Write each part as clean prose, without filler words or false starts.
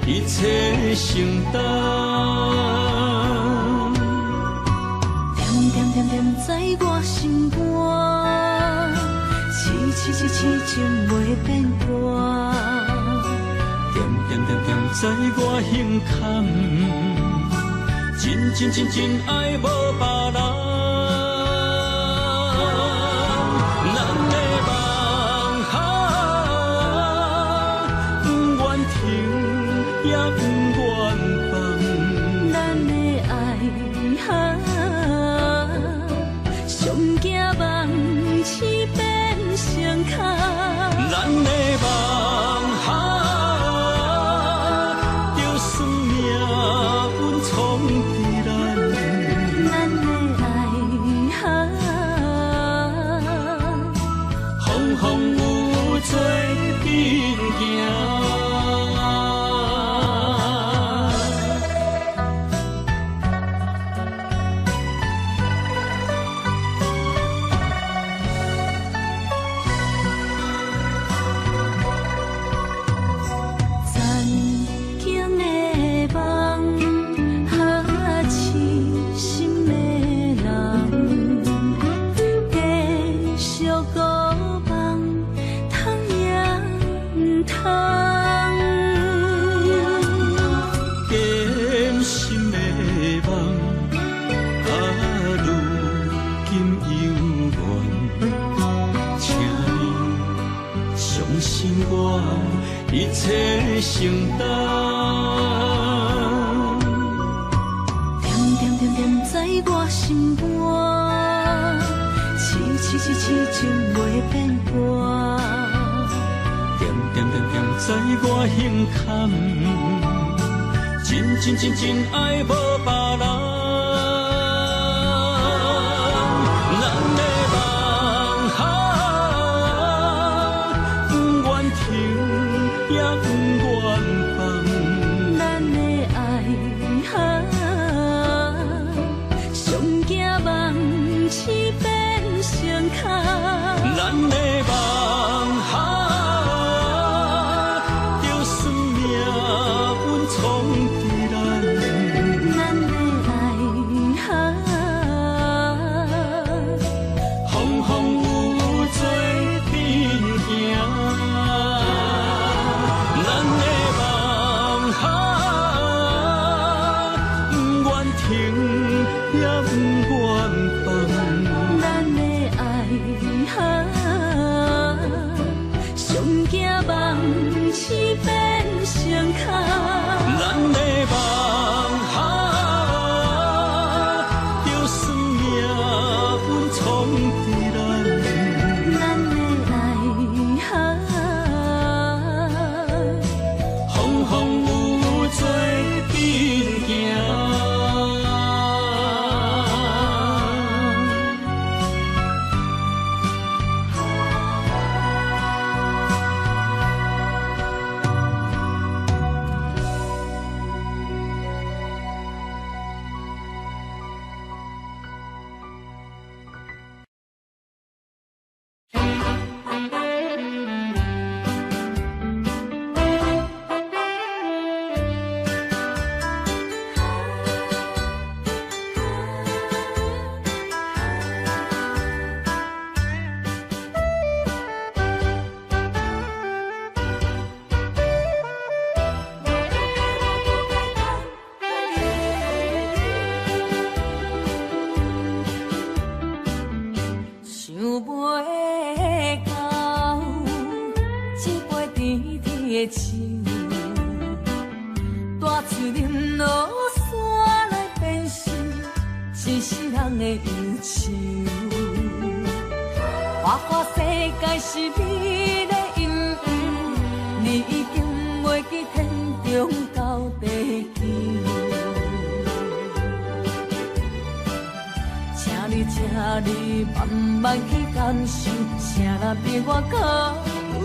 一切承担。点点点点在我心肝，痴情袂变卦。点点点点在我胸坎，真爱无别人。咱的梦不愿停，也不愿放。咱的爱上惊梦痴变成空。咱的梦就算命运冲伫咱，咱的爱风风雨做阵行。一切承担，点点点点在我心肝，痴情袂变卦。点点点点在我胸坎，真爱无别人。咱的梦不愿停，也不愿放。咱的爱上惊梦痴变成空。咱的梦就算命运冲伫咱，咱的爱风风雨雨做阵行。咱的梦不愿停，也不愿放。咱的爱上惊梦痴变成空。咱的梦就算命运冲伫咱，咱的爱风风雨雨做阵行。大树林落山来变成一世人的忧愁。花花世界是美的阴影，你已经袂记天中到地球。请你慢慢去感受，谁人比我较温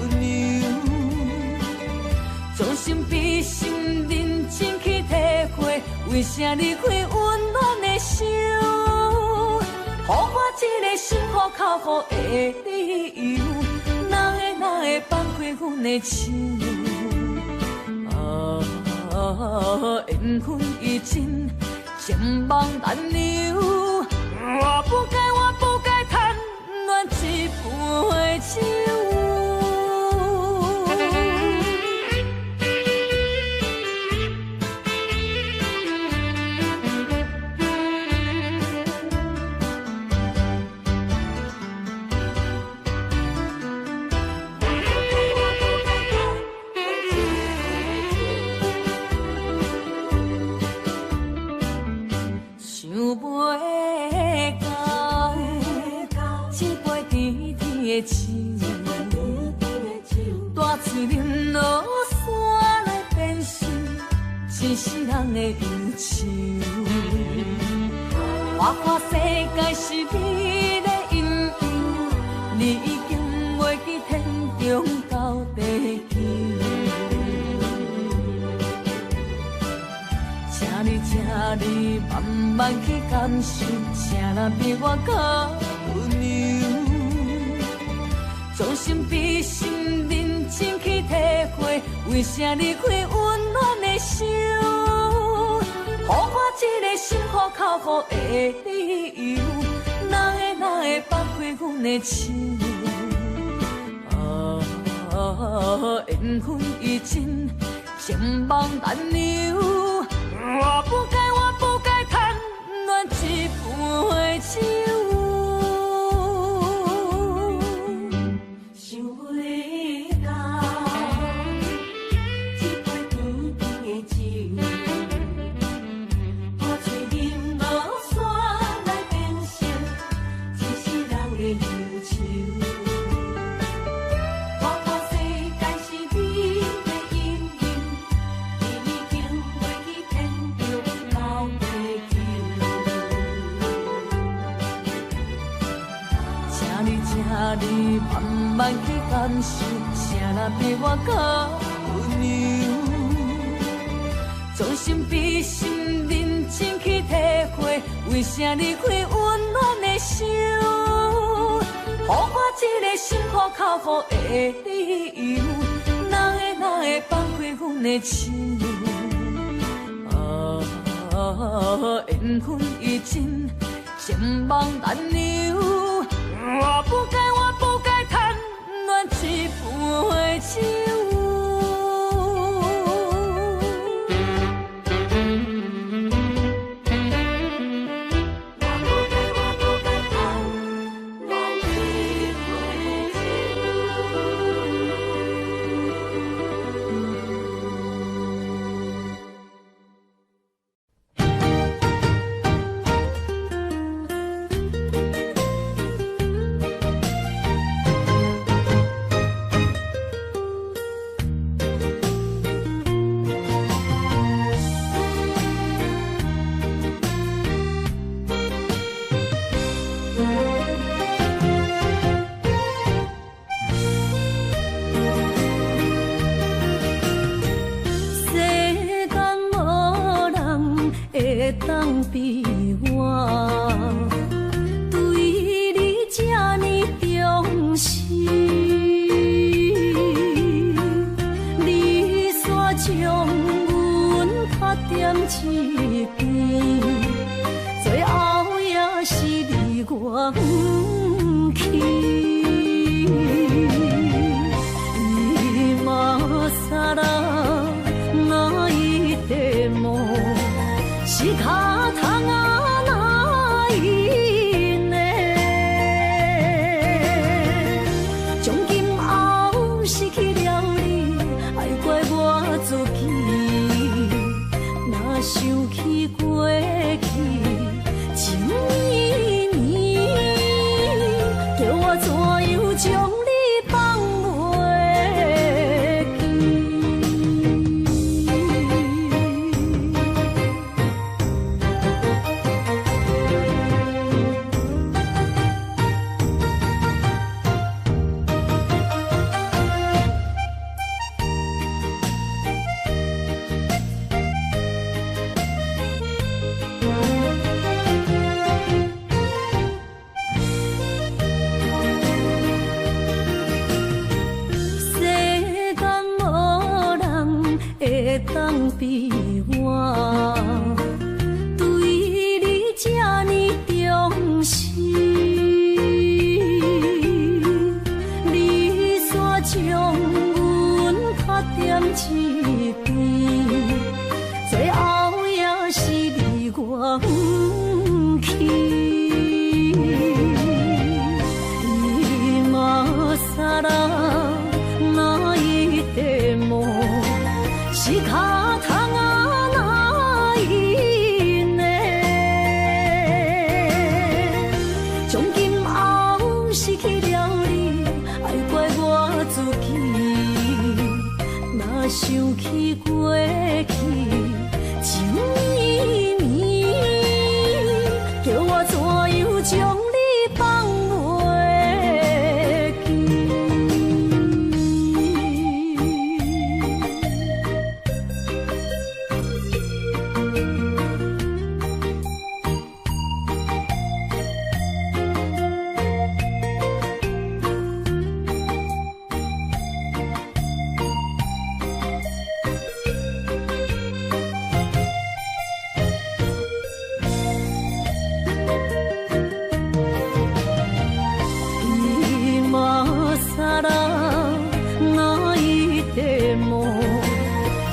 柔？将心比心，认真去体会，为啥离开温暖的手？予我一个心花靠乎的理由，哪会放开阮的手？啊，缘分已尽，情梦难留。我不该贪恋一杯酒。大嘴啉落山来变成一世人的忧愁。我看世界是你的引诱，你已经袂记天中到地球。请你慢慢去感受，请咱比我较温柔。将心比心，认真去体会，为啥离开温暖的手？予我一个心苦口苦的理由，哪会放开阮的手？缘分已尽，情梦难留。我不该贪恋一杯酒。你慢慢去感受，谁人比我较温柔？将心比心，认真去体会，为啥离开温暖的手？予我一个心苦口苦的理由，哪会放开阮的手？缘分已尽，情梦难留。我不该贪恋一杯酒。当比我对你这呢重视，你煞将阮拍点一边，最后也是你我不去。今さら泣いても仕方がないね。从今后失去了你，爱怪我自己。若想起过去情意绵，叫我怎样将你放袂记？我对你这呢重视，你煞将阮拍点一边，最后也是你我不去。伊嘛啥啦？那一点梦是卡通啊，那一呢？从今后失去了你，爱怪我自己。若想起过去情绵绵，叫我怎样将你放袂记？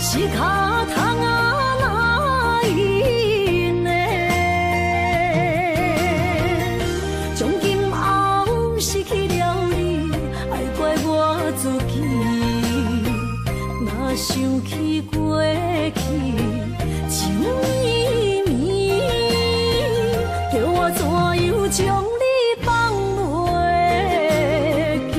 是卡通啊，那一呢？从今后失去了你，爱怪我自己。若想起过去情绵绵，叫我怎样将你放袂记？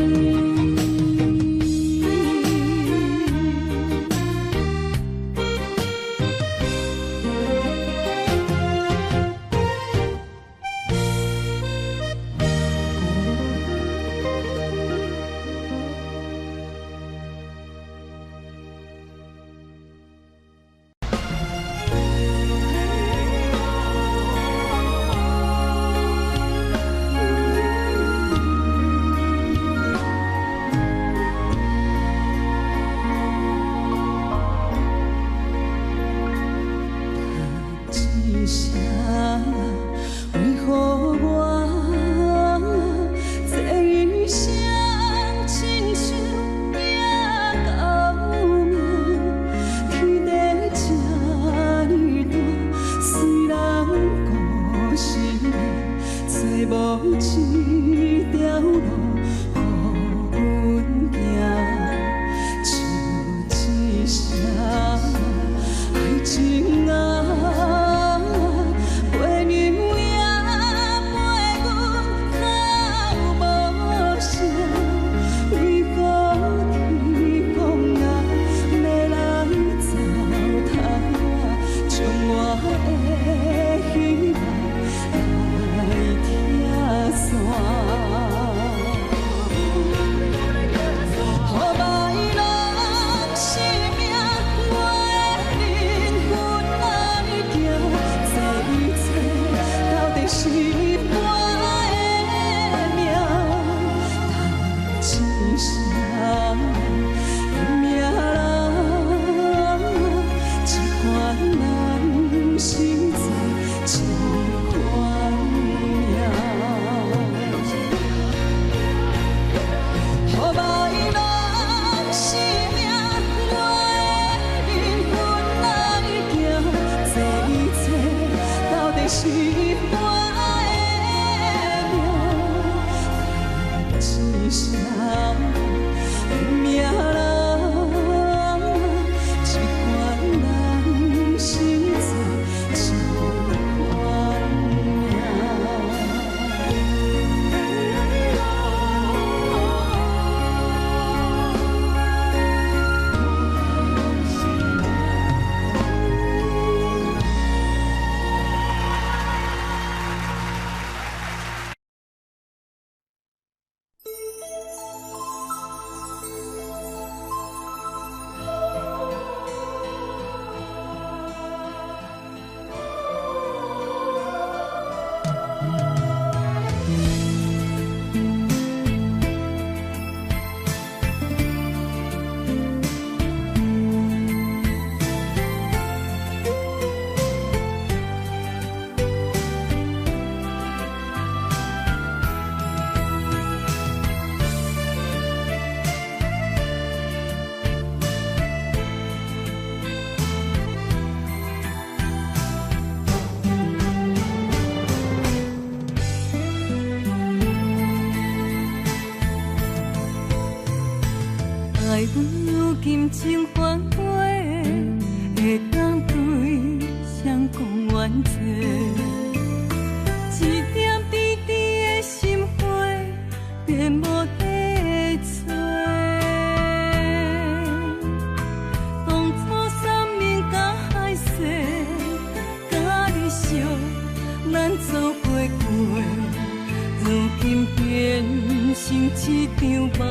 一场梦，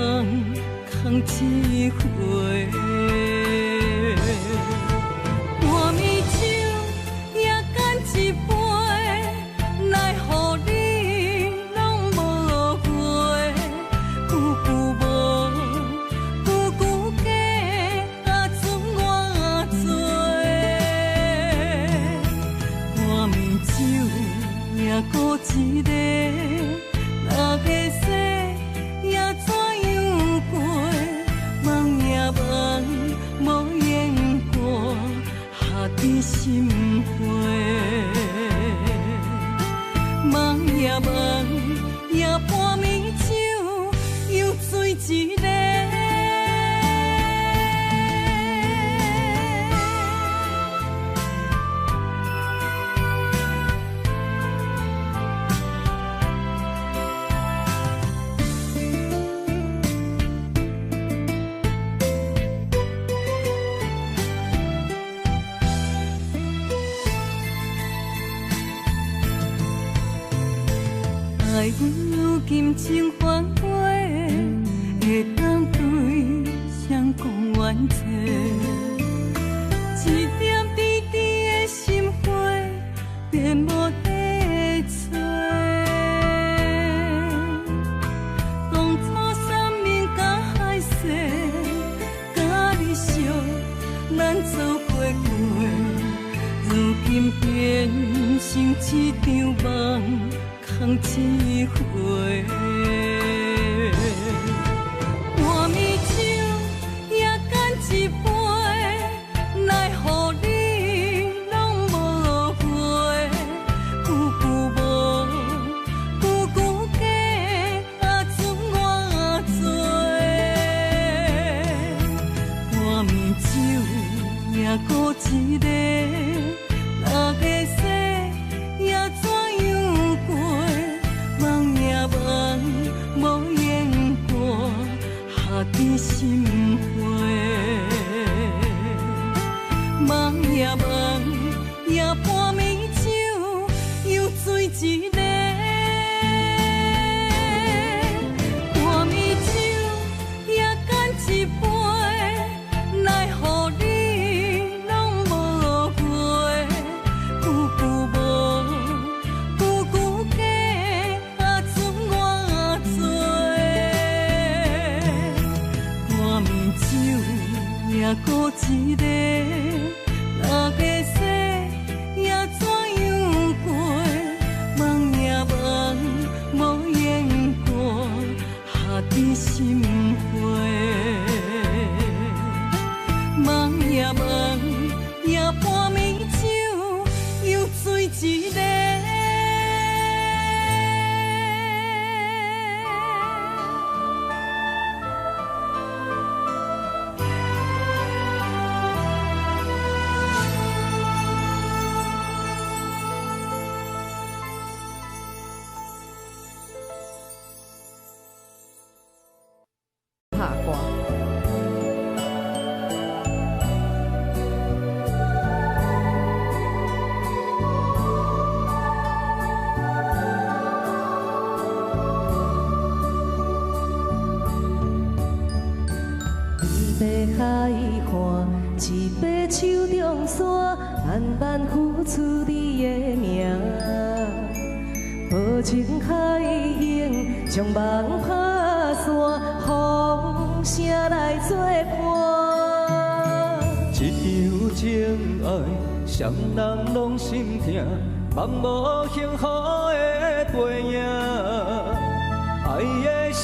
空一回。半暝酒也干一杯，奈何你拢无回？久久无，久久假，啊准我做。半暝酒也孤一个。那个世也怎样过？梦也梦，无言过，下伫心扉。梦也梦，也半暝酒又醉一个。爱阮如今情反悔，会当对谁讲冤错？一点滴滴的心花，变无地找。当初生命甲海誓，甲你惜，咱做伙过，如今变成一场梦。空一回，半暝酒也干一杯，奈何你拢无回？久久无，久久假，啊准我做。半暝酒也孤一个，那个世也怎样过？梦也梦，无言过，下伫心扉。梦也梦，也半暝酒又醉一个。半暝酒也干一杯，奈何你拢无回？久久无，久久假。也孤一个，那个世也怎样过？梦也梦，无言过，下伫心扉。梦也梦，也半暝酒又醉一个。海岸，一杯手中山，慢慢付出你的名。无情海涌，将梦拍散，风声来作伴。一场情爱，双人拢心痛，梦无幸福的背影。爱的声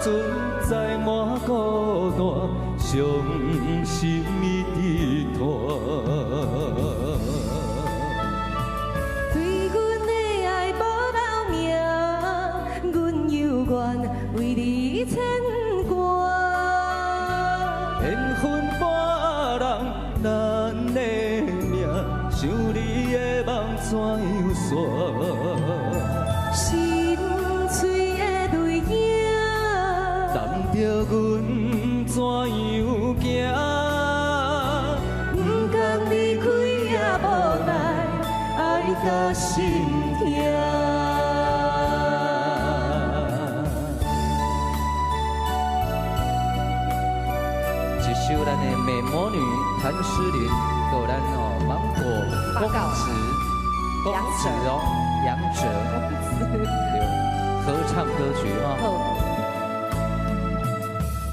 存在满孤单，伤心的依托。对阮的爱无留名，阮犹原为你牵挂。缘分半人，咱的命，想你的梦怎样散？心碎的泪影，等着阮怎样行？不甘离开也无奈，爱到心痛。的美魔女谭诗琳，还有咱芒果公子，杨哲，合唱歌曲啊。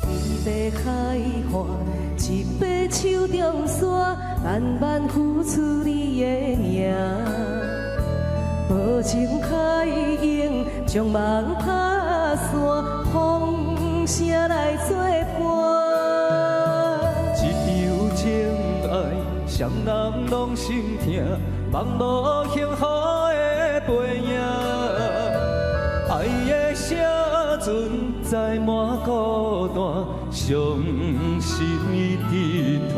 一杯海花，一杯手中线，慢慢付出你的名。无情海涌，将梦打散，风声来作伴。一场情爱，双人拢心痛，梦无幸福的背影。爱的时阵，再满孤单，伤心伫叹。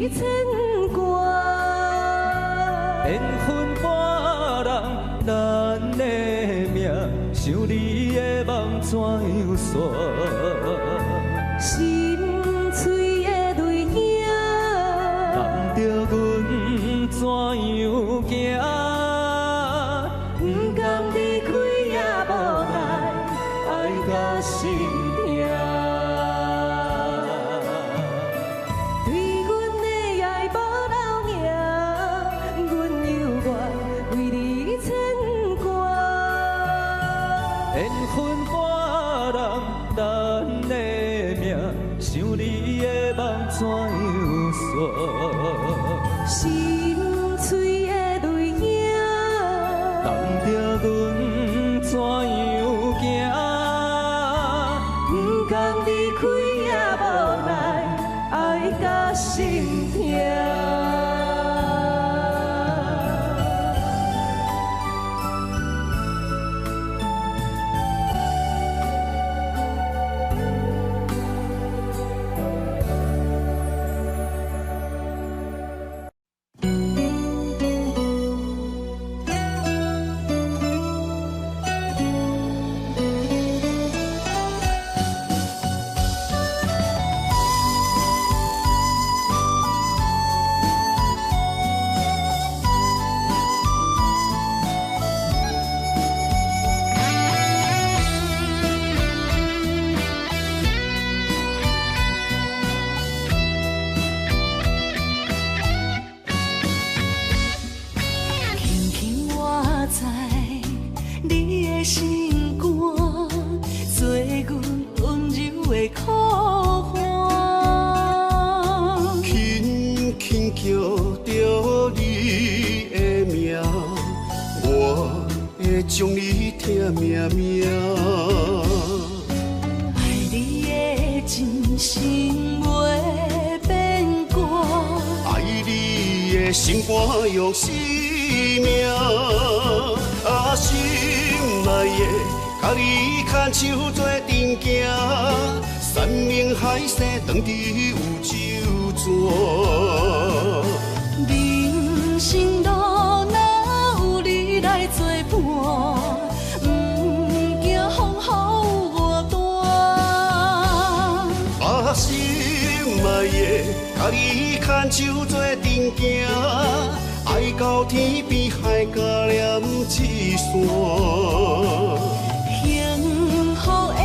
牵挂，缘分半人，咱的命，想你的梦怎样散？心碎的泪影，难着阮怎样行？不甘离开也无奈，爱到心痛。缘分半人，咱的命，想你的梦怎样散？心碎的泪影，难着阮怎样行？不甘离开也无奈，爱到心痛。将你疼命命，爱你的真心袂变卦，爱你的心肝用生命，啊心爱的，甲你牵手做阵行，山盟海誓当伫有周转，人生路哪有你来作伴？心爱的，甲你牵手做阵行，爱到天边海角连一线。幸福的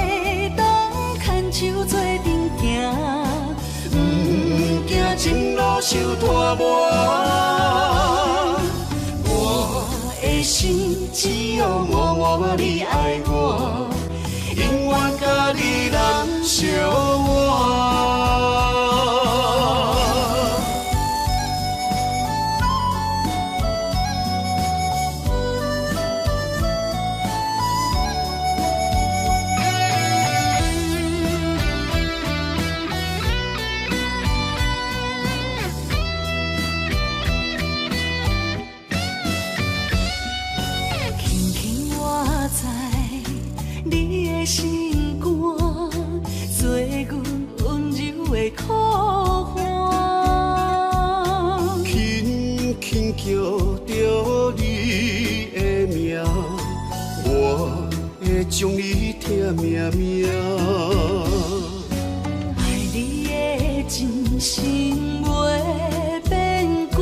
当牵手做阵行，不惊前路受拖磨。我的心只有默默你爱我。永远甲你人相活。轻轻我知你的心肝。做阮温柔的苦花，轻轻叫着你的名，我会将你疼命命。爱你的真心袂变卦，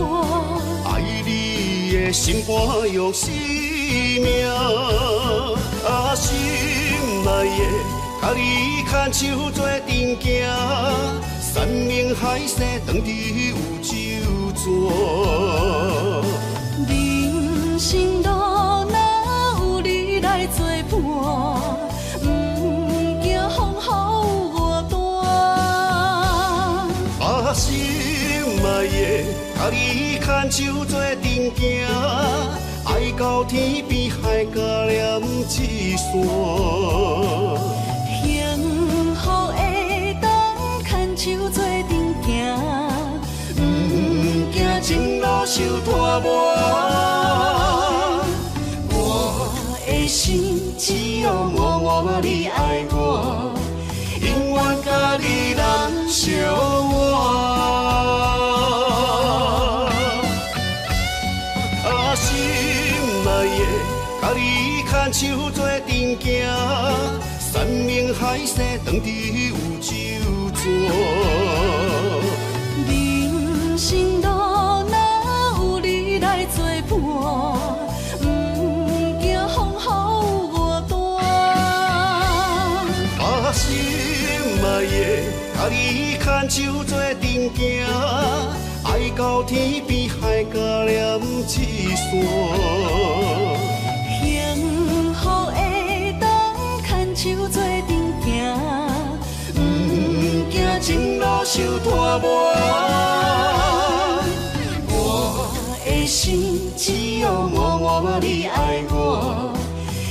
爱你的的心肝用生命，啊，心内的，甲你牵手做阵行，山盟海誓当伫有酒泉。人生路若有你来作伴，不惊风雨外大。啊，心内的，甲你牵手做阵行，爱到天边海角连一线。幸福的当牵手做阵行，不惊前路受拖磨。我的心只有默默你爱我，永远甲你人相活。啊，心内的，甲你牵手做阵行，山盟海誓当伫有酒泉。人生路若有你来作伴，不惊风雨外大。啊，心内的，甲你牵手做阵行，爱到天边海角连一线。幸福的当牵手做阵行，不惊前路受拖磨。我的心只有默默你爱我，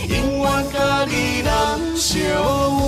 永远甲你人相活。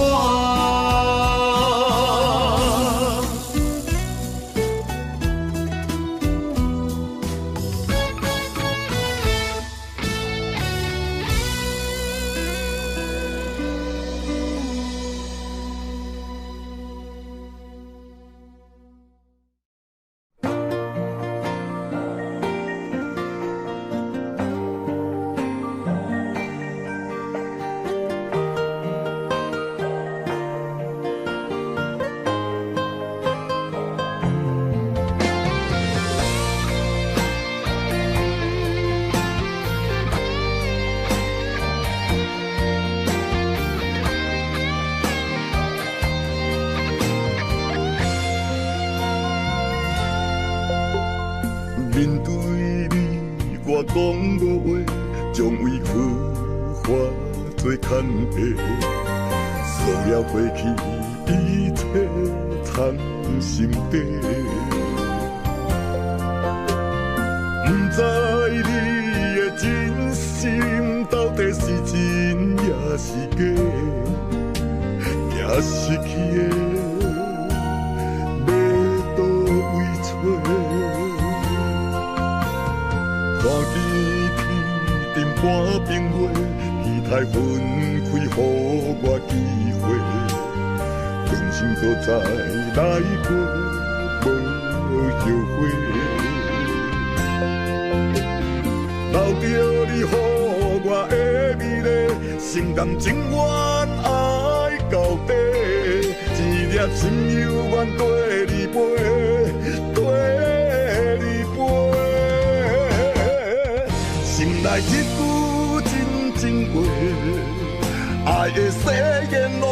面对你，我讲无话，将为浮华做牵绊，所有过去一切藏心底。不知你的真心到底是真也是假，也失去的要倒位找？看见天顶半边月，期待分开，予我机会，人生都再来过，无后悔。留着你予我的美丽，心甘情愿爱到底，一粒心犹原跟你飞，跟你飞。心内一句真话，爱的誓言拢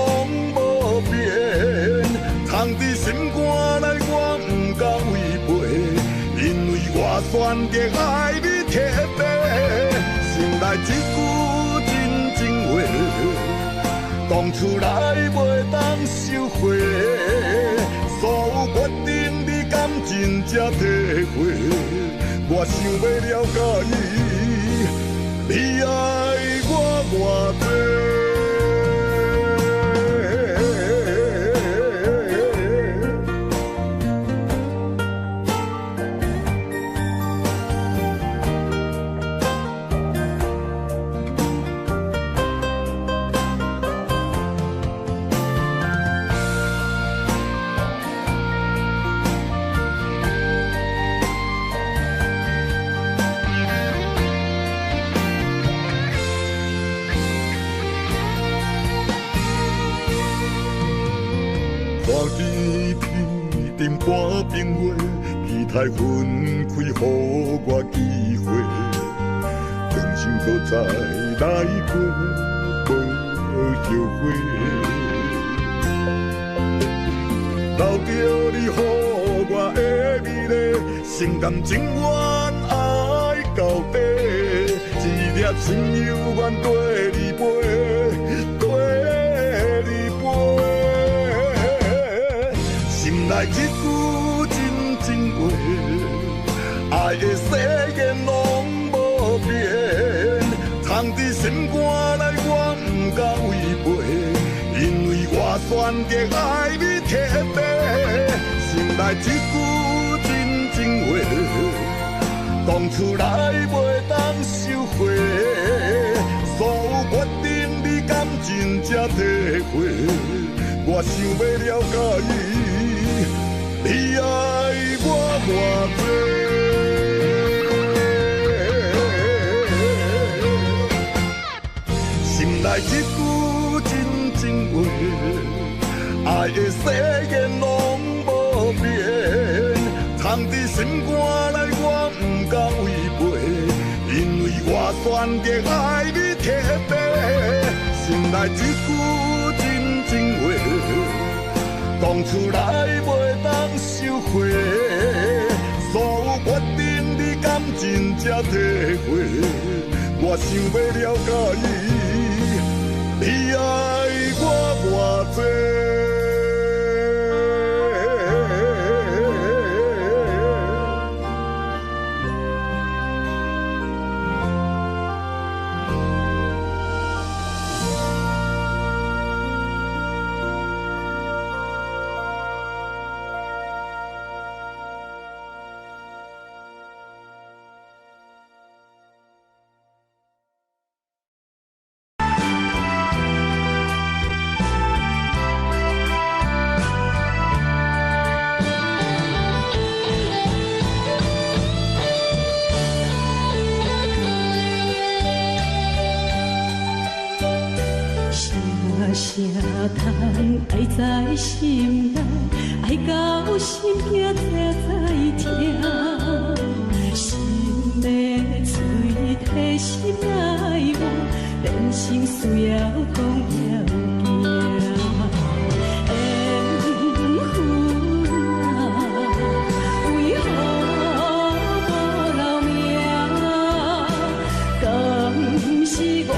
无变，藏伫心肝内，我不敢违背，因为我选择爱你彻底。心内一句真话，讲出来袂当收回，所有决定你敢真正体会，我想要了解你爱我偌多。看见天顶半边月，期待分开，予我机会，想搁再来过，无后悔。留着你予我的美丽，心甘情愿爱到底，一粒心犹原跟你陪，跟你陪。心内一句真情话，爱的誓言拢无变，藏伫心肝内我不敢违背，因为我选择爱你特别。心内一句真情话，讲出来袂当收回，所有决定你敢真正体会，我想要了解你爱我偌多。心内一句真情话，爱的誓言拢无变，藏伫心肝内我不敢违背，因为我选择爱你特别。心内一句真情话，讲出来袂当收回，所有决定你敢真正体会，我想要了解你爱我偌多。爱在心内，爱到心惊才知痛。心的嘴替心爱我，人生需要讲要行。缘分啊，为何无留名？敢是我？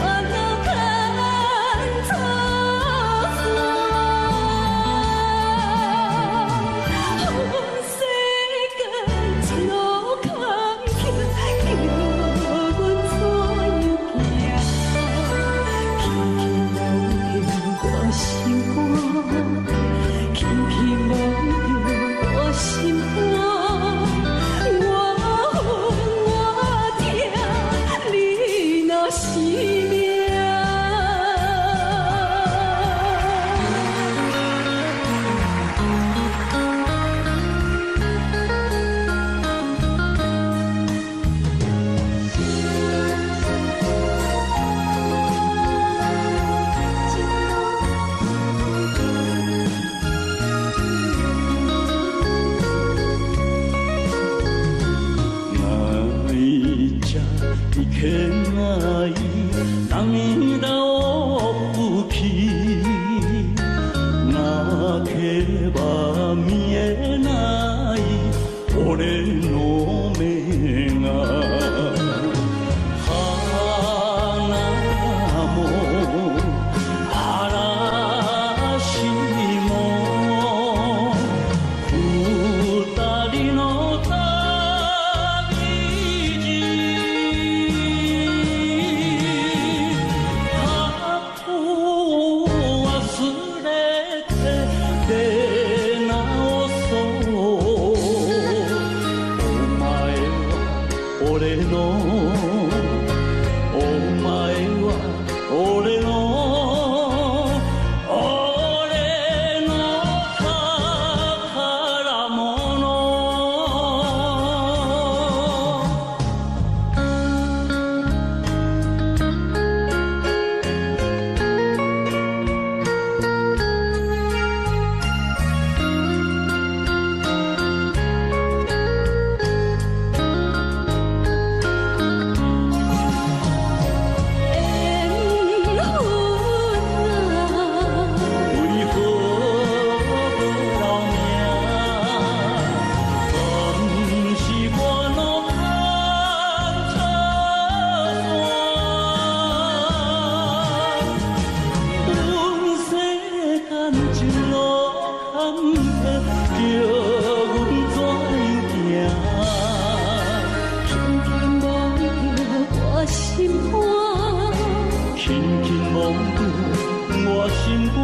心肝，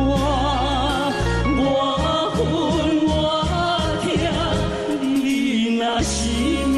我恨我痛，你若是命。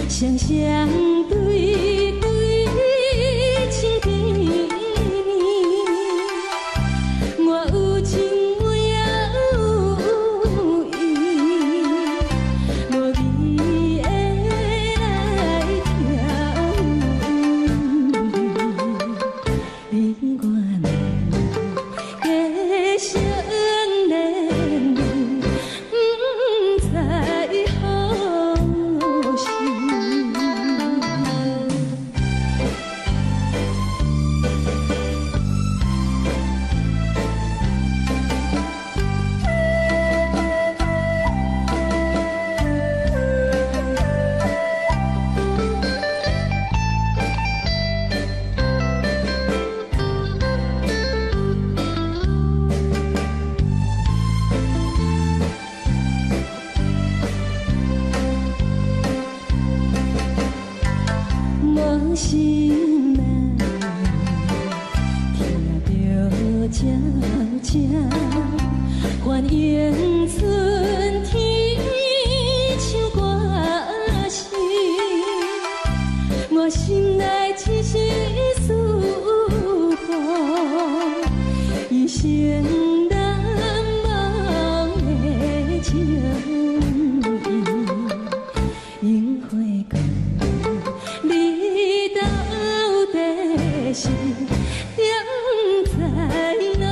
双双对对情甜蜜，我有情我也有意，无味的来调你我难继续恋恋，不知何时。无心啊，听着悄悄欢迎春天唱歌声，我心内只是思念一生难忘的情谊，樱花高。你到底是踮在哪里？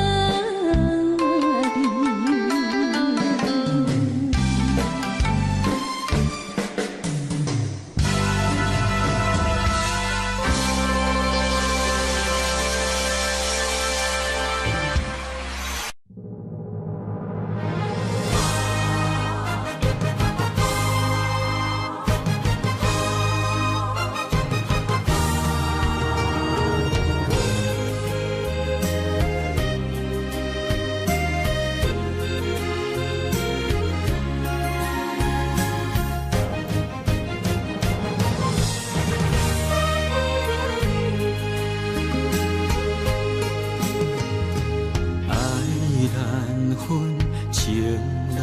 情难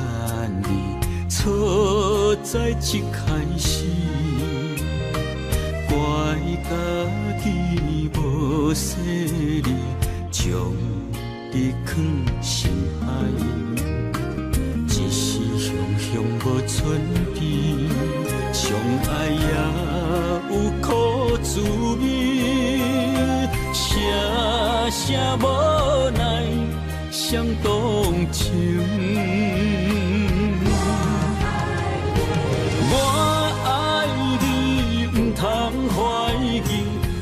离，错在一开始，怪家己无细腻，将你放心海，一时雄雄无存甜，相爱也有苦滋味，声声无奈。想动情，我爱你，不通怀疑，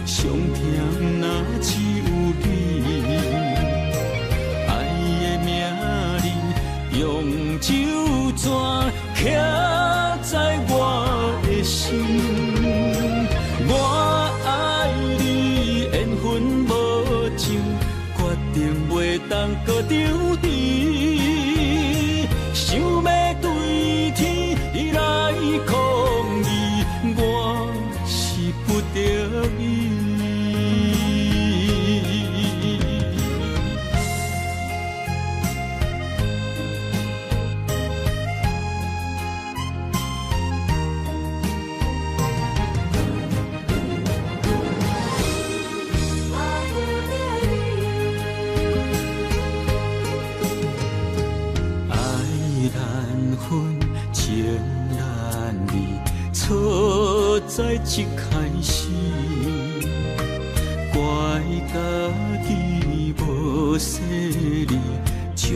上疼若只有你。爱的名字用酒泉刻在我的心。我爱你，缘分无情，决定袂当搁丢弃。想要对天来抗议，我是不得已。错在一开始，怪家己无细腻，将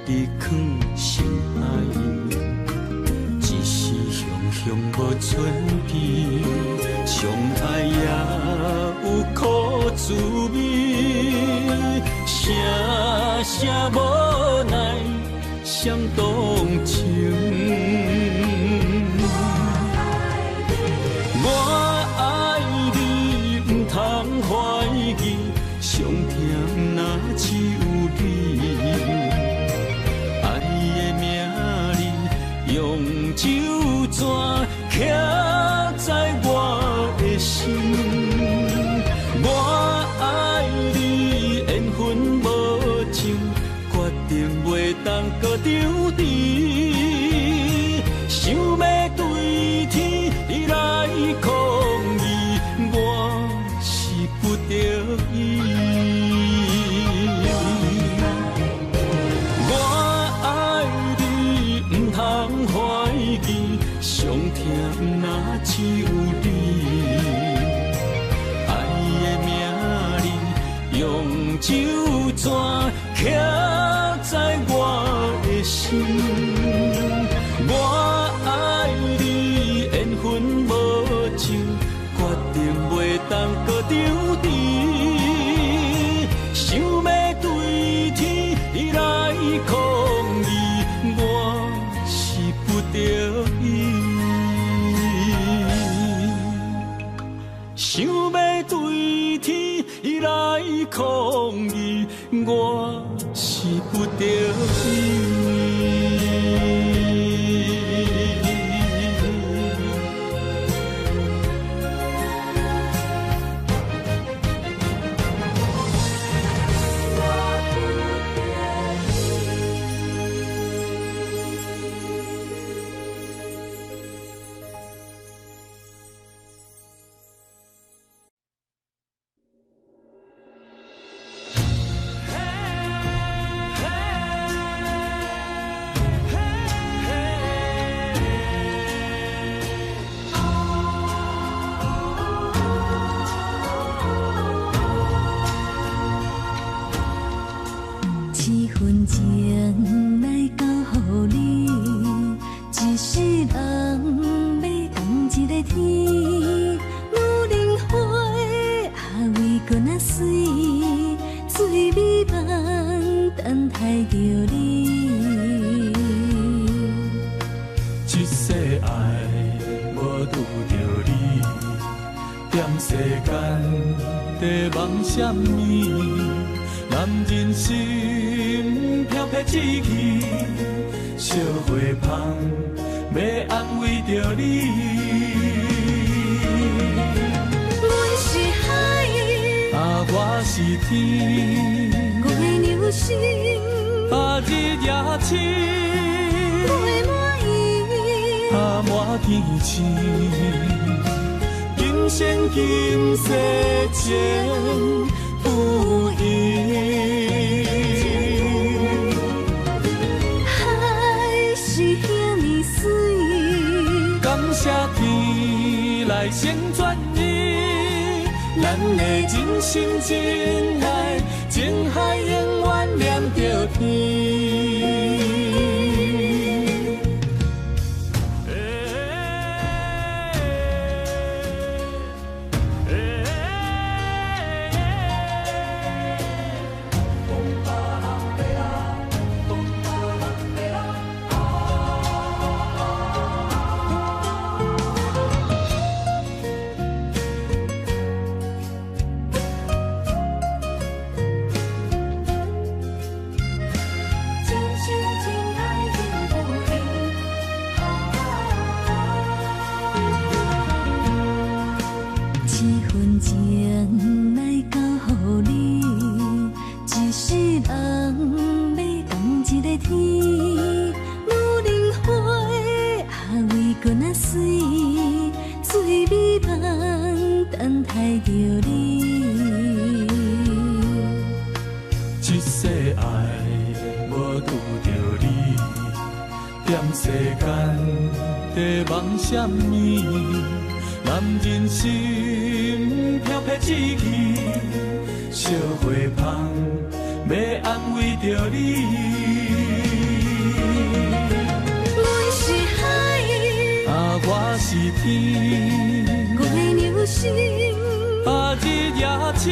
你放心海。一时雄雄无准备，相爱也有苦滋味，声声无奈伤动情。我爱你，不通怀疑，上甜若只有你。爱的名字用酒泉刻在我的心。我爱你，缘分无情，决定袂当搁丢弃。想要对天来抗议，我是不得已。我爱你，不通怀疑，上甜若只有你。爱的名字用酒泉刻在我的心。我爱你，缘分无情，决定袂当搁丢弃。想要对天来抗议，我是不得已。想要对天来抗议，我是不得已。踮世间在梦什么？男人心飘撇志气，小花香要安慰着你。阮是海，我是天，月流星，日夜深，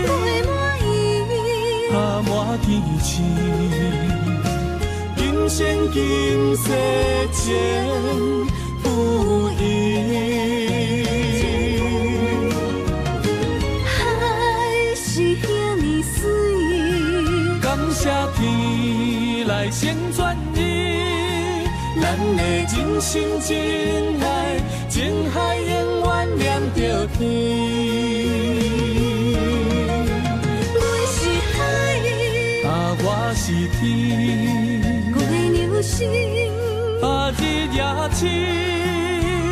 月满意，满天星。今生今世前不移。海是遐尼水，感谢天来成全伊，咱的真心真爱，情海永远连着天。阮是海，我是天，月流星，日夜深，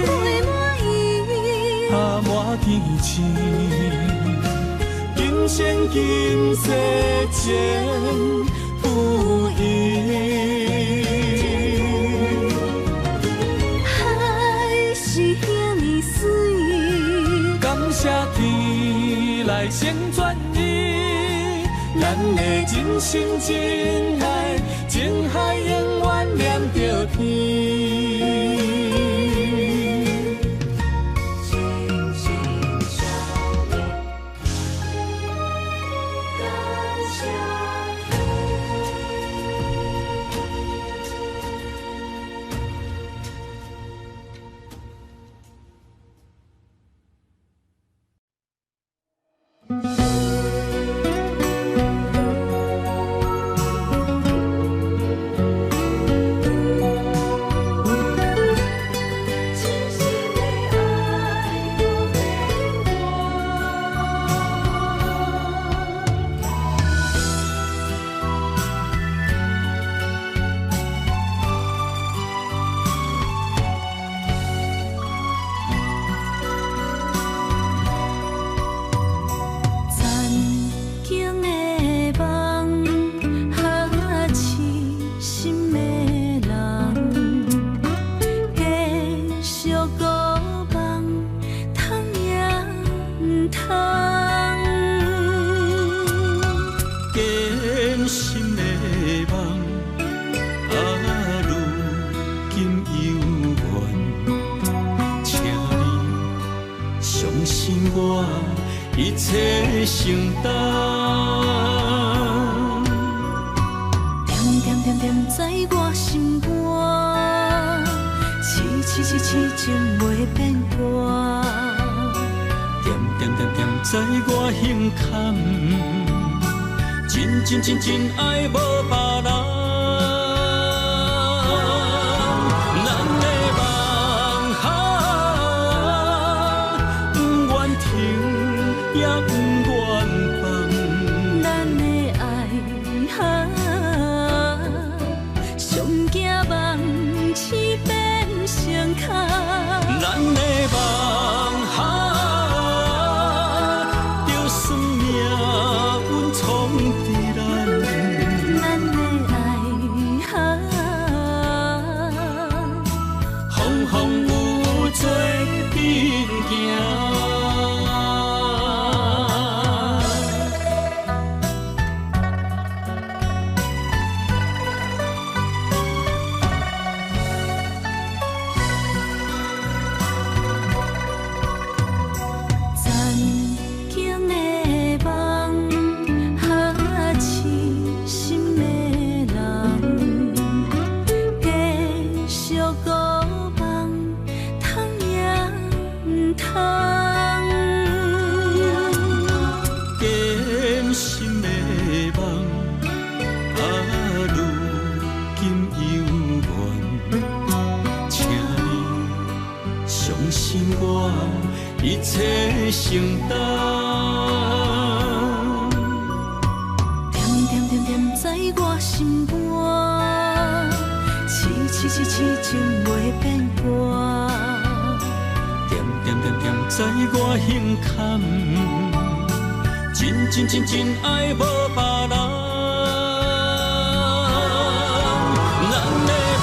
月满意，满天星。今生今世前不移。海是遐尼水，感谢天来成全伊，咱的真心真爱，情海永远连着天。一切承担，点点点点在我心肝，痴情袂变卦，点点点点在我胸坎，真爱无别人。也不愿放，咱的爱上惊梦痴变成空，咱的梦就算命运冲伫咱，咱的爱风风雨做阵行。一切承担，点点点在我心肝，痴情袂变卦，点点点在我胸坎，真爱无别人，咱的。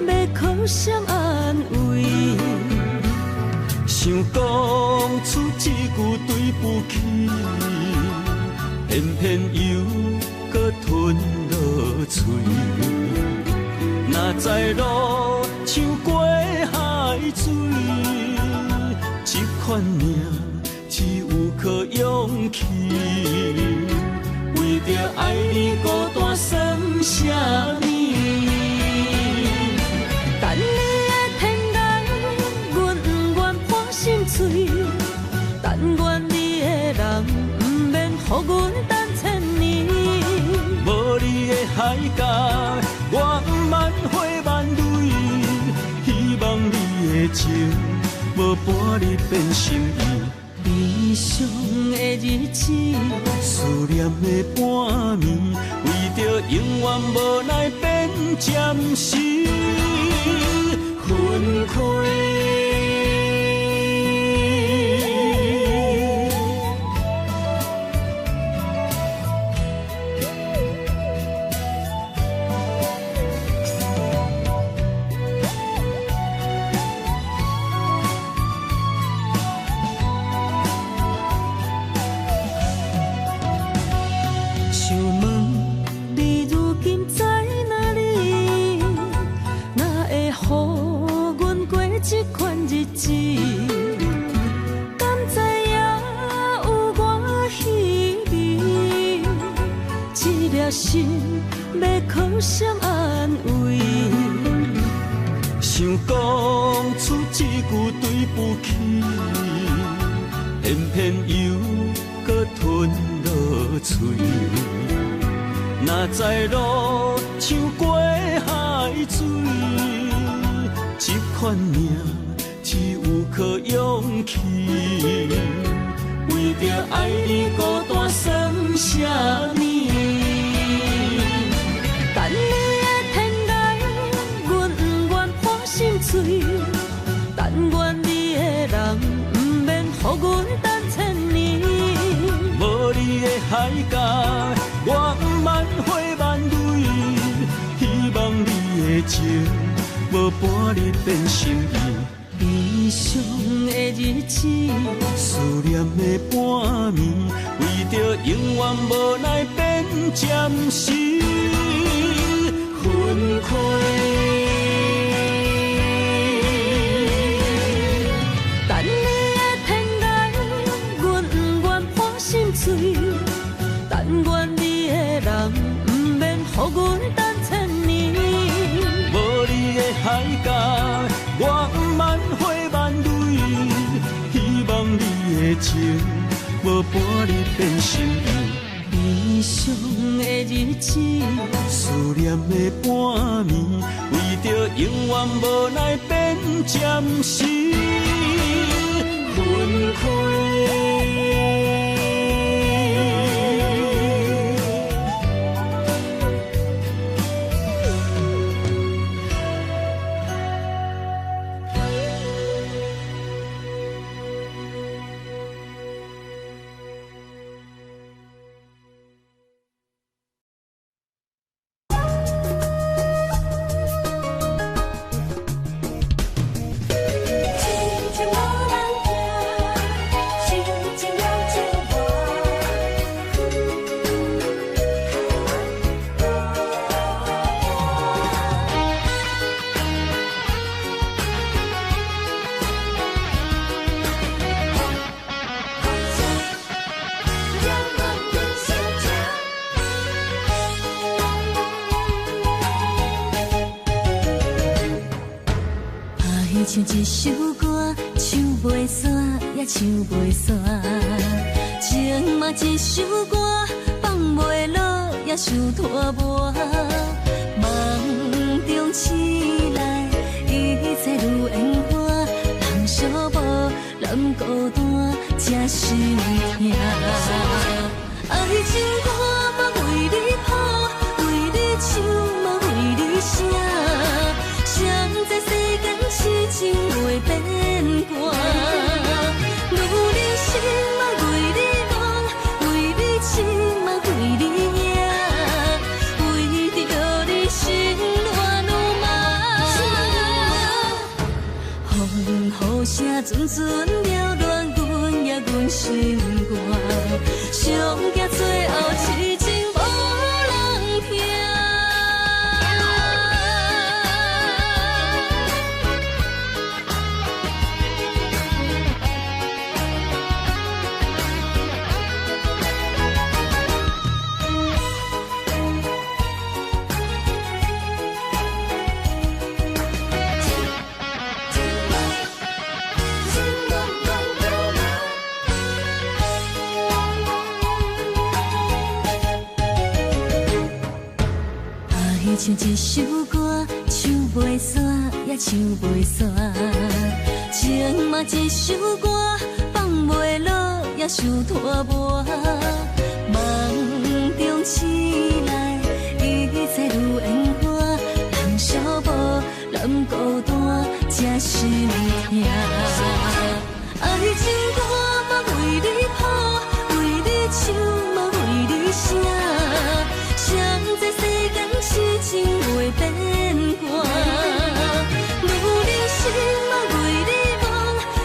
要靠谁安慰？想讲出一句对不起，偏偏又搁吞落嘴。若知路像过海水，这款命只有靠勇气。为着爱你孤单算什么？等你的天涯，阮不愿破心碎。但愿你的人不免予阮等千年。无你的海角，我万花万蕊。希望你的情，无半日变心意。悲伤的日子，思念的半暝，为着永远无奈变暂时分开。心要靠谁安慰？想讲出一句对不起，偏偏又搁吞落嘴。若知路像过海水，这款命只有靠勇气。为着爱你孤单算什么？等你的天涯，阮不愿破心碎。但愿你的人不免予阮等千年。无你的海角，我万花万蕊。希望你的情，无半日变心意。悲伤的日子，思念的半暝，为着永远无奈变暂时分开。等你的天涯，阮不愿破心碎。但愿你的人不免予阮等千年。无你的海角，我万花万蕊。希望你的情，无半日变心意。悲伤的日子，思念的半暝，为着永远无奈变暂时分开。唱一首歌，唱袂煞也唱袂煞，情嘛一首歌，放袂落也想拖磨。梦中醒来，一切如烟花，人寂寞，人孤单，才心痛。爱情歌嘛为你谱，为你唱嘛为你写，谁知世间痴情袂变卦，愈人心嘛为你梦，为你痴嘛为你影，为着你心乱如麻。阵阵缭乱阮也阮心肝，上惊最后痴情无人听。唱一首歌，唱袂煞也唱袂煞；情嘛一首歌，放袂落也想拖磨。梦中醒来，一切如烟花，人寂寞，人孤单，才心痛。爱情歌嘛为你谱，为你唱嘛为你写，谁知世间痴情袂变卦，女人心嘛为你梦，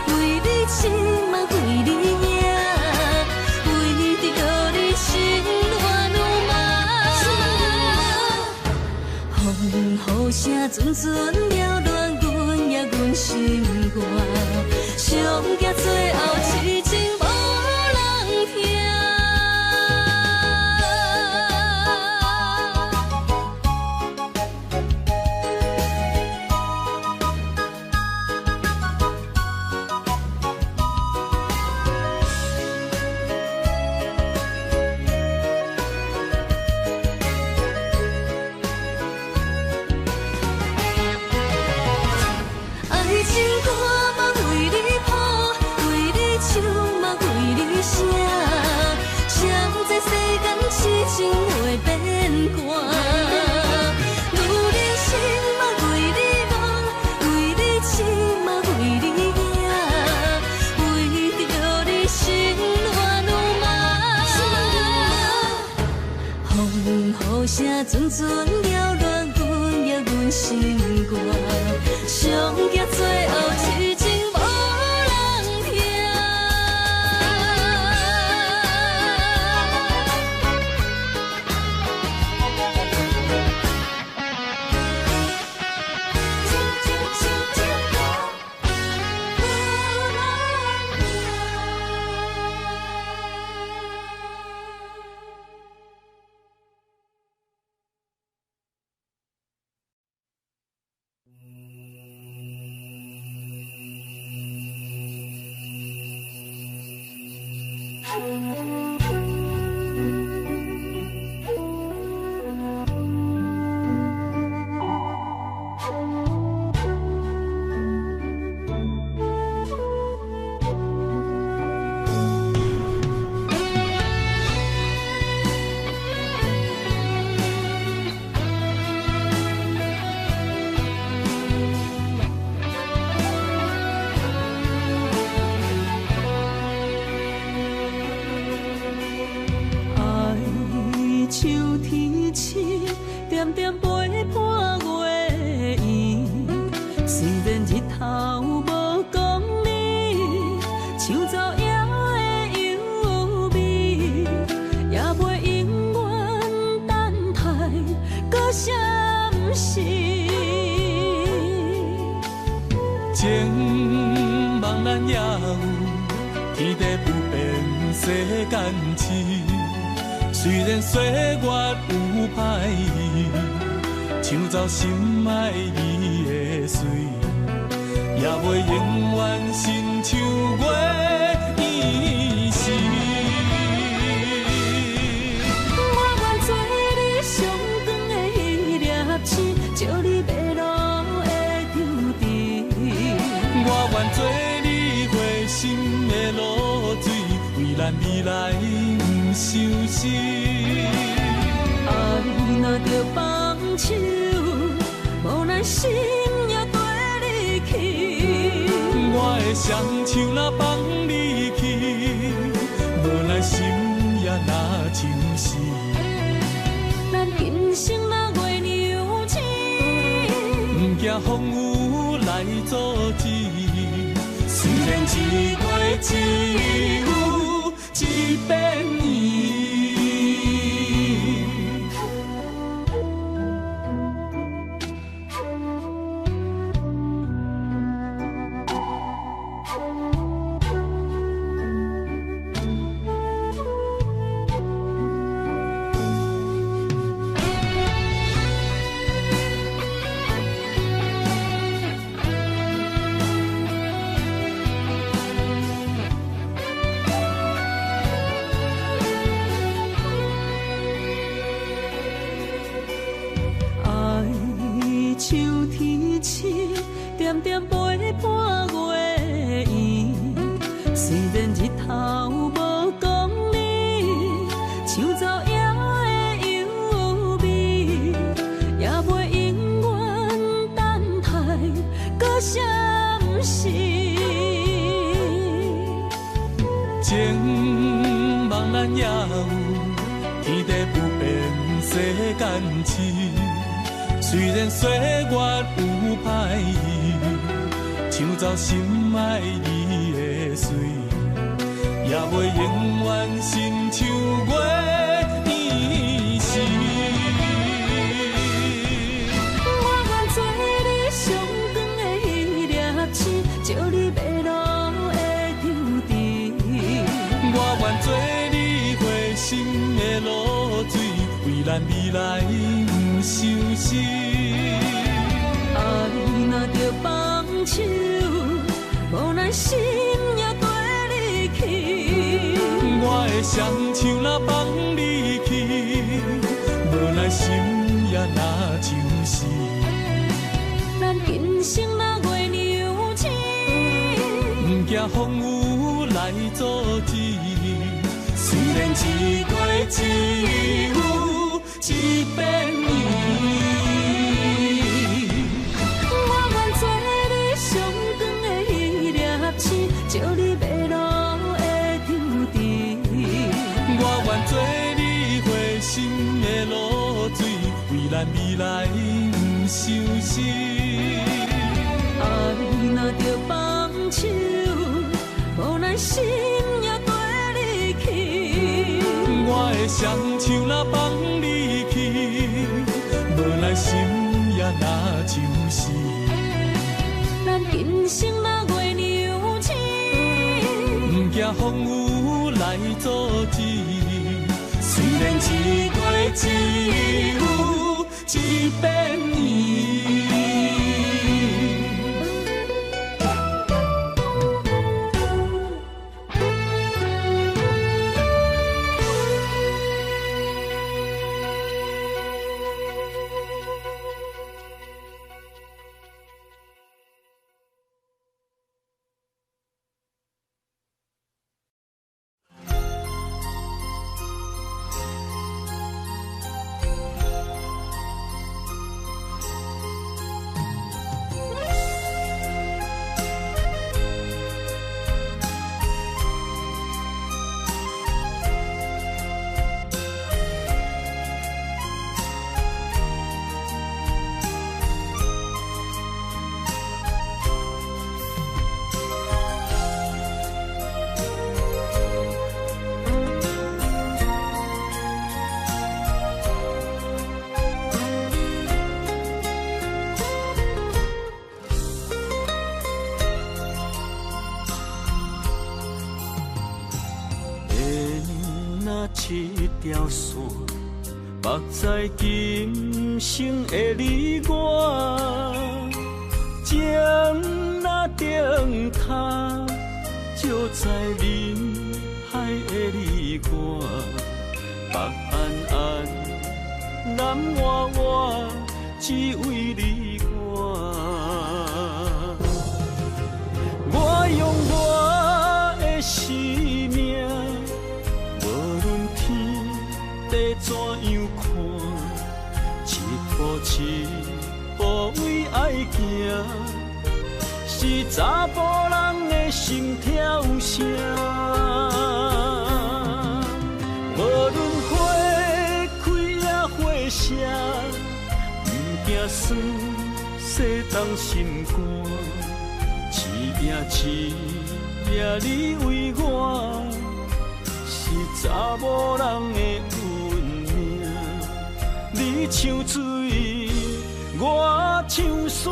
为你痴嘛为你影，为着你心乱如麻。风雨声阵阵缭乱，阮也阮心肝，上惊最后痴情无人听。情袂变卦，女人心嘛为你梦，为你痴嘛为你影，为着你心乱如麻。风雨声阵阵缭乱，阮也阮心肝，上惊最后痴情无人听。点点陪伴月圆，虽然日头无讲你，像走夜的幽味，也袂永远等待搁闪失。情茫然也有，天地不变世间事。虽然岁月有歹意，抢走心爱你的水，也袂永远亲像月圆时。我愿做你上长的迄粒星，照你迷路的丢滴。我愿做你回心的露水，为咱未来不伤心。爱若着放手，无咱心也跟你去。我的双手若放你去，无咱心也若像死。咱今生若月娘星，不惊风雨来阻止。虽然只有一片伊。虽然岁月有歹意，抢走心爱伊的水，也袂永远亲像月圆时。我愿做你上长的迄粒星，照你迷路的场地。我愿做你回心的露水，为咱未来不相思。爱若着放手，无奈心也跟你去。我的双手若放你去，无奈心也若像是。咱今生若月娘亲，不惊风雨来阻止。虽然一月只有一片伊。照你迷路的场地，我愿做你回心的露水，为咱未来不相思。爱若着放手，无奈心也跟你去。我的双手若放你去，无奈心也若像是。咱今生若月娘亲，不惊风雨来阻止。虽然一月只有一片伊。一条线，目在今生的你我，情若灯塔，照在人海的你我，北暗暗，南活活，只为你我。我用我的生命。地怎样看？一步一步为爱行，是查甫人的心跳声。无论花开也花谢，不惊酸，洗冻心肝。一夜一夜你为我，是查某人的运命。你像水，我像山。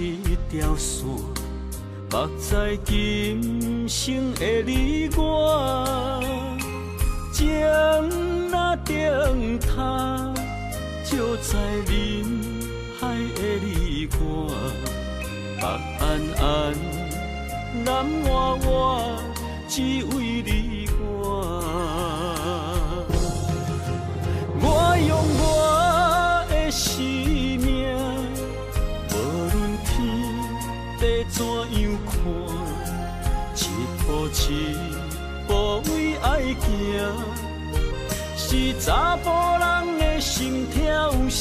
一条线，目在今生的你我，情若灯塔，照在人海的你我，北暗暗，南弯弯，只为你我。我用我的生命。地怎样看？一步一步为爱行，是查甫人的心跳声。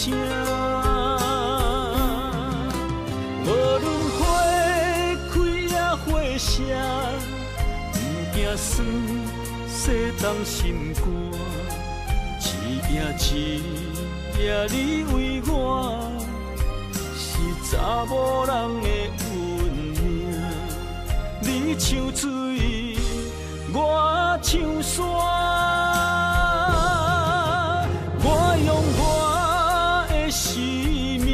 无论花开也花谢，不惊酸洗冻心肝。一夜一夜你为我。查某人的运命，你像水，我像山。我用我的生命，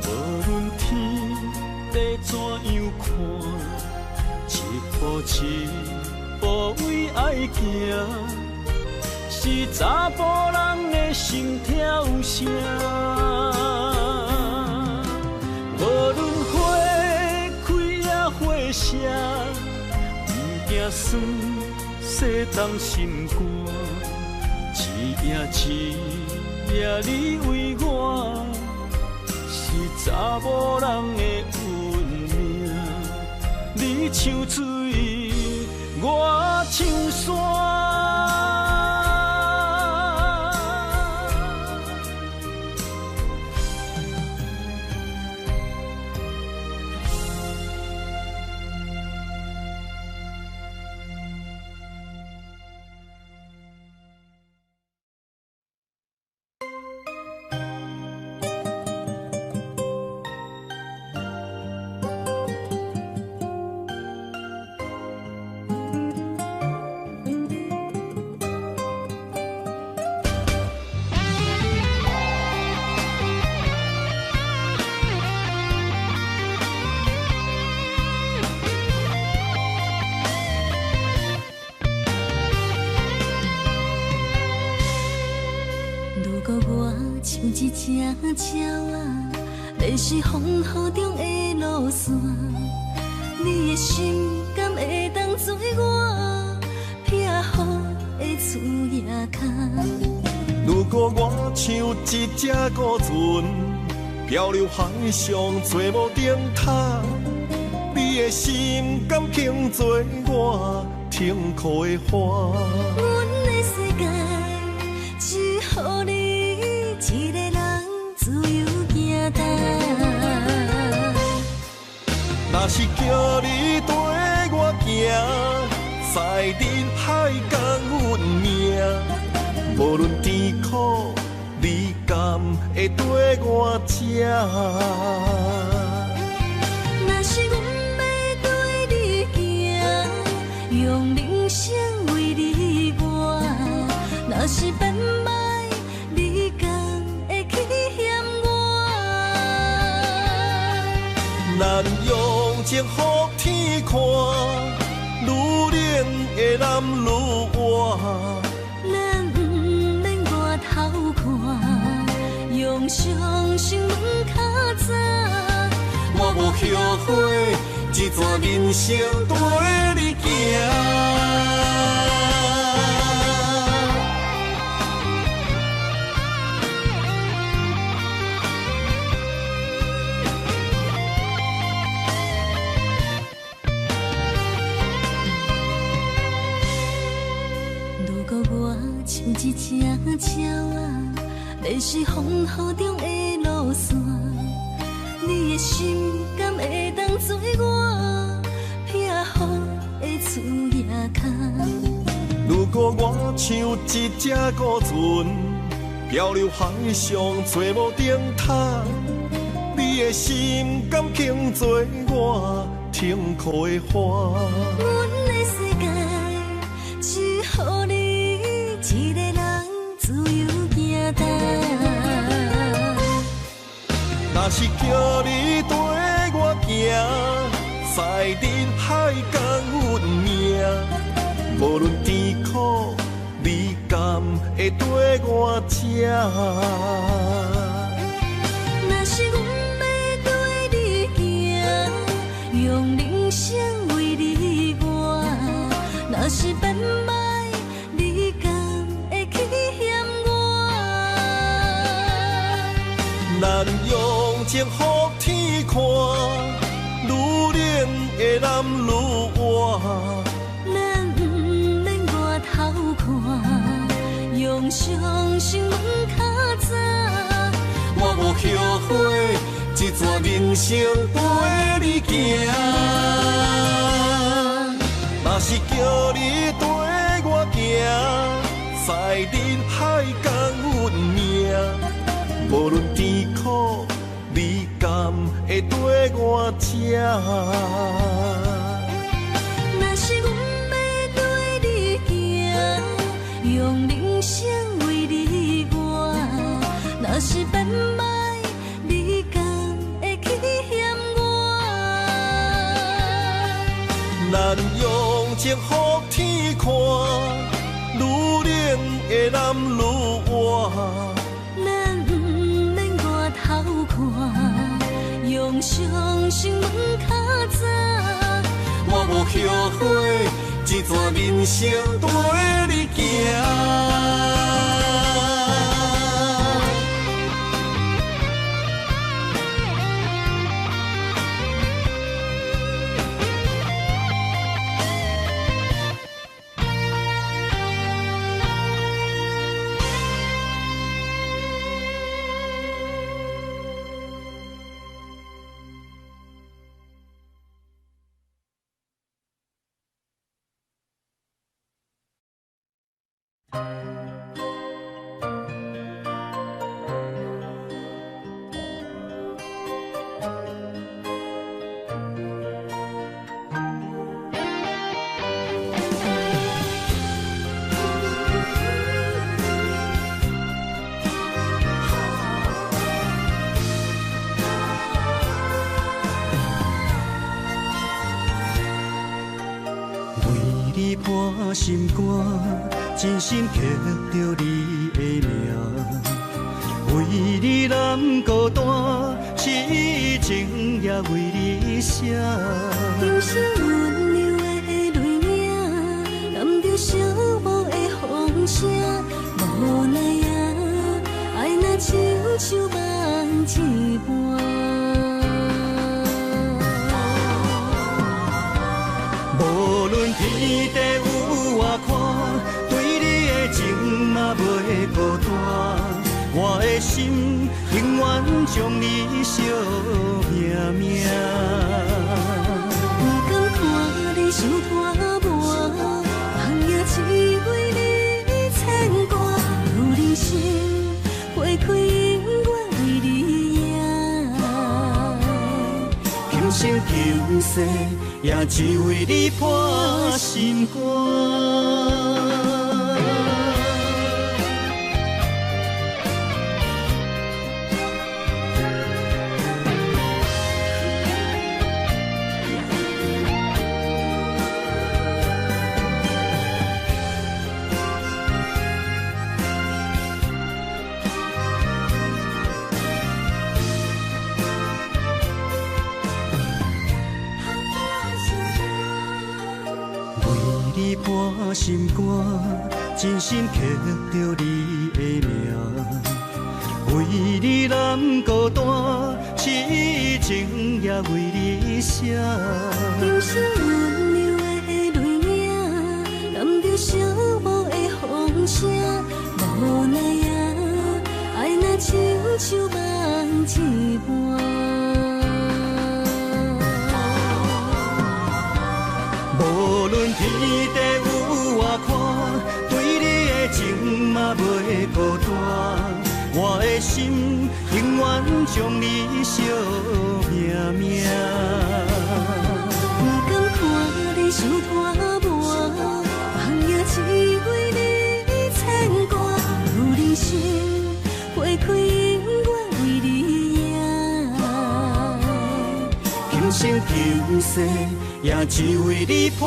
无论天地怎样看，一步一步为爱行，是查甫人的心跳声。无论花开也花谢，不惊酸洗冻心肝。一夜一夜你为我，是查某人的运命。你像水，我像山。一只鸟啊，迷失风雨中的路线，你的心敢会当做我撇雨的厝野脚？如果我像一只孤船，漂流海上做无灯塔，你的心敢肯做我停靠的花？阮的世界只予你一个人自由行踏。若是叫你跟我行，在人海共运命，无论甜苦，你敢会跟我吃？若是阮要对你行，用人生为你活，若是变歹，你敢会去嫌我？咱用情予天看，愈恋的男愈活。咱不免外头看，用伤心问较早。我无后悔，一段人生跟你行。像一只鸟啊，迷失风雨中的路线。你的心敢会当做我避雨的厝夜空？如果我像一只孤船，漂流海上找无顶塔，你的心敢肯做我停靠的花？阮的世界只予你一个人自由行动。若是叫你跟我行，在人海共运命，无论甜苦，你甘会跟我吃？若是阮要对你行，用人生为你活，若是变歹，你甘会去嫌我？咱用情予天看，愈冷的男愈活。咱不免外头看，用双手问较早。我无后悔，这段人生陪你行。若是叫你跟我行，在人海共运命，无论甜苦，你甘会跟我吃？若是阮要对你行，用人生为你活，若是变歹，你甘会去嫌我？咱用情予天看，愈冷的男愈活。咱不免外头看，用双手问较早。我无后悔，这段人生陪你行。伴心肝，真心刻着你的名。为你难孤单，痴情也为你写。人生温柔的泪影，染着寂寞的风声。无奈啊，爱若亲像梦一般。无论天地有外宽，对你的情嘛袂孤单。我的心永远将你惜命命。不甘看你受拖磨，人也只为你牵挂。有人生花开永远为你赢，今生今世也只为你伴心肝。伴心肝，真心刻着你的名。为你难孤单，痴情也为你写。人生温柔的泪影，染着寂寞的风声。无论天地有外宽，对你的情嘛袂孤单。我的心永远将你惜命命。不敢看你受拖磨，红叶只为你牵挂。有人生花开永远为你赢，今生今世也只为你破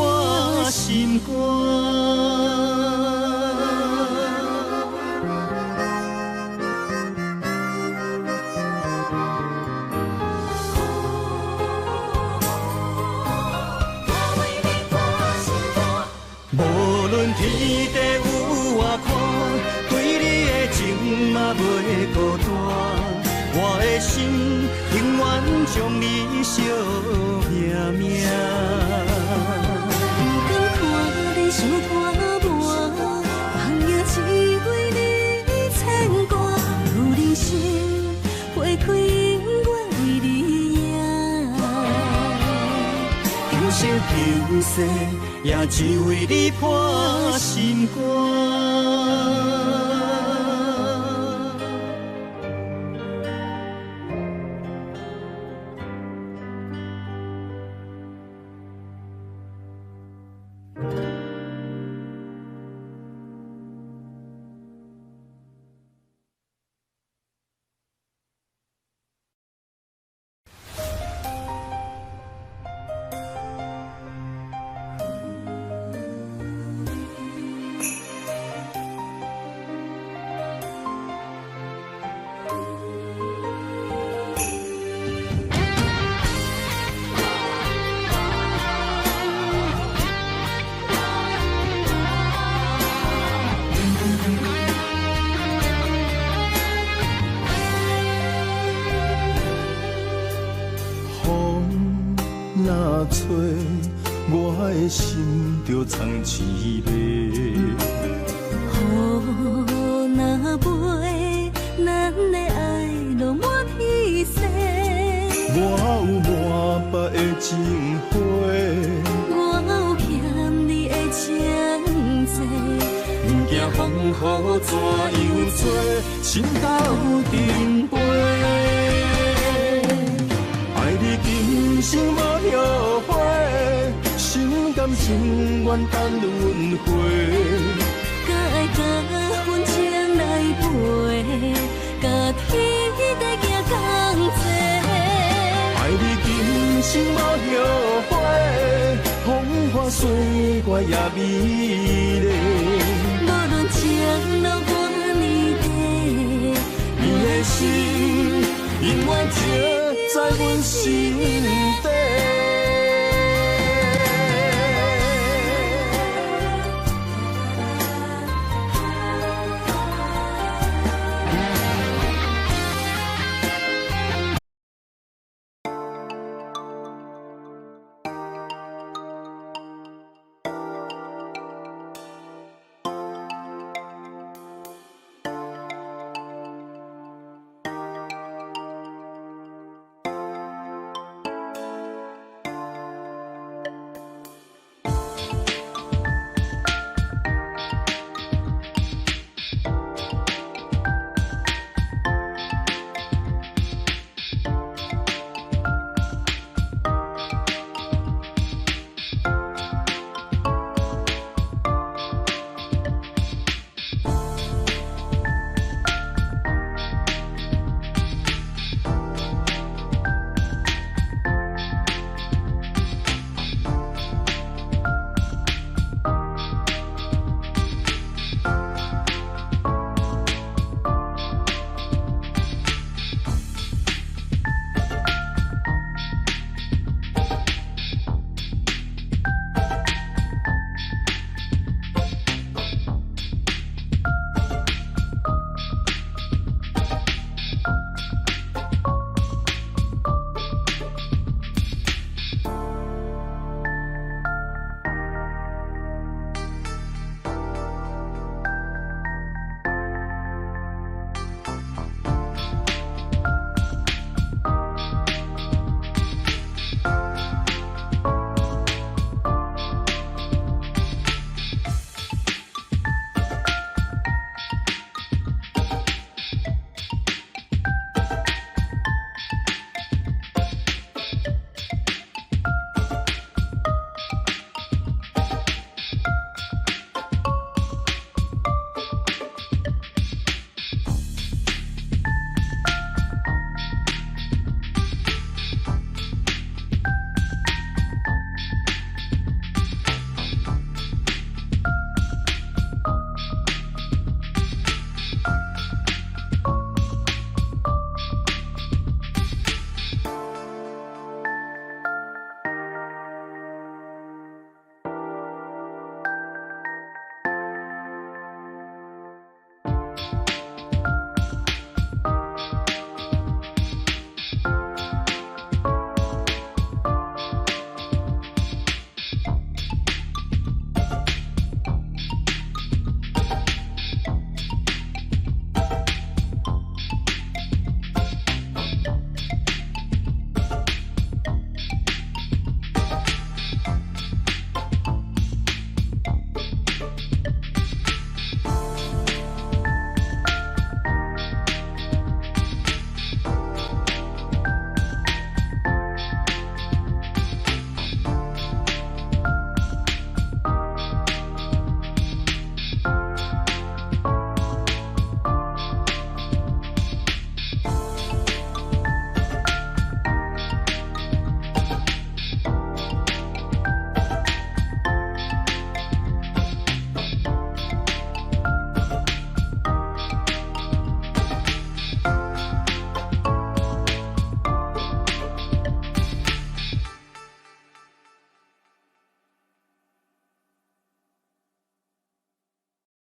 心肝。无论天地有外宽，对你的情嘛袂孤单。我的心永远将你惜命命。不敢看你受拖磨，红叶只为你牵挂。有人生花开永远为你赢，今生今世也只为你破心肝。若吹，我的心就藏滋味。雨若飞，咱的爱落满天星。我有满腹的情花，我有欠你的情债。不惊风雨怎样做，心斗阵飞。爱你今生无后悔，心甘情愿等轮回。甲爱甲阮情来陪，甲天地行同齐。爱你今生无后悔，风花雪月也美丽。无论情路多年底，你的心永远刻在阮心底。